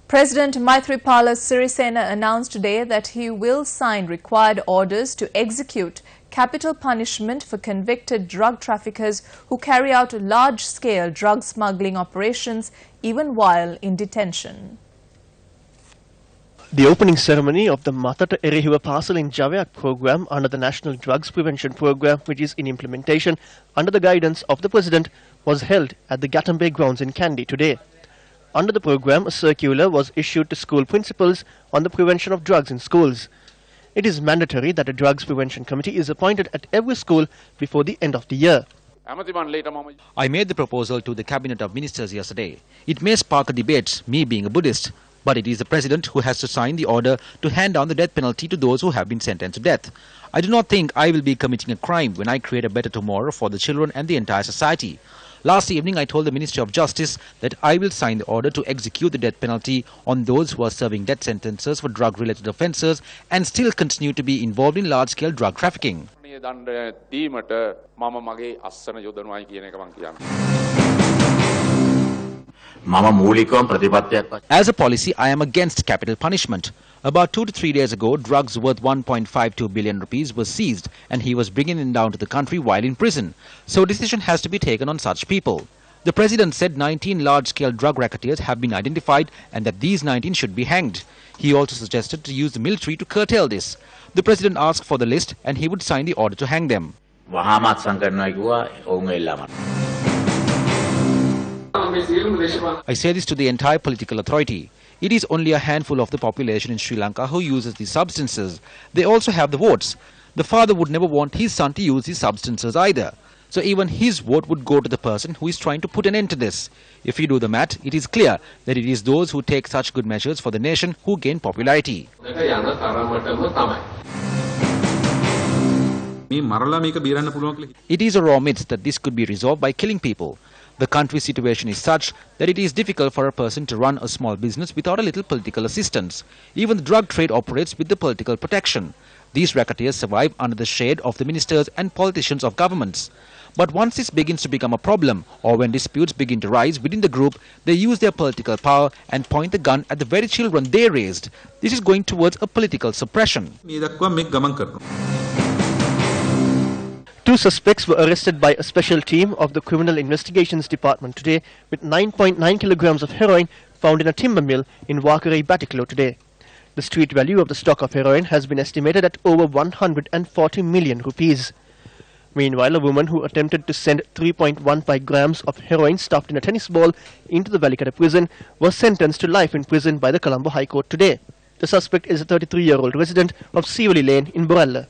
President Maithripala Sirisena announced today that he will sign required orders to execute capital punishment for convicted drug traffickers who carry out large-scale drug smuggling operations even while in detention. The opening ceremony of the Matata Erehiwa Parcel in Javayak program under the National Drugs Prevention Program, which is in implementation under the guidance of the President, was held at the Gatambe grounds in Kandy today. Under the program, a circular was issued to school principals on the prevention of drugs in schools. It is mandatory that a drugs prevention committee is appointed at every school before the end of the year. I made the proposal to the Cabinet of Ministers yesterday. It may spark a debate, me being a Buddhist, but it is the President who has to sign the order to hand down the death penalty to those who have been sentenced to death. I do not think I will be committing a crime when I create a better tomorrow for the children and the entire society. Last evening, I told the Ministry of Justice that I will sign the order to execute the death penalty on those who are serving death sentences for drug-related offences and still continue to be involved in large-scale drug trafficking. As a policy, I am against capital punishment. About 2 to 3 days ago, drugs worth 1.52 billion rupees was seized and he was bringing them down to the country while in prison. So a decision has to be taken on such people. The President said 19 large-scale drug racketeers have been identified and that these 19 should be hanged. He also suggested to use the military to curtail this. The President asked for the list and he would sign the order to hang them. I say this to the entire political authority. It is only a handful of the population in Sri Lanka who uses these substances. They also have the votes. The father would never want his son to use these substances either. So even his vote would go to the person who is trying to put an end to this. If you do the math, it is clear that it is those who take such good measures for the nation who gain popularity. It is a raw myth that this could be resolved by killing people. The country's situation is such that it is difficult for a person to run a small business without a little political assistance. Even the drug trade operates with the political protection. These racketeers survive under the shade of the ministers and politicians of governments. But once this begins to become a problem, or when disputes begin to rise within the group, they use their political power and point the gun at the very children they raised. This is going towards a political suppression. 2 suspects were arrested by a special team of the Criminal Investigations Department today with 9.9 kilograms of heroin found in a timber mill in Wakarai, Batiklo today. The street value of the stock of heroin has been estimated at over 140 million rupees. Meanwhile, a woman who attempted to send 3.15 grams of heroin stuffed in a tennis ball into the Valikata prison was sentenced to life in prison by the Colombo High Court today. The suspect is a 33-year-old resident of Sivali Lane in Borella.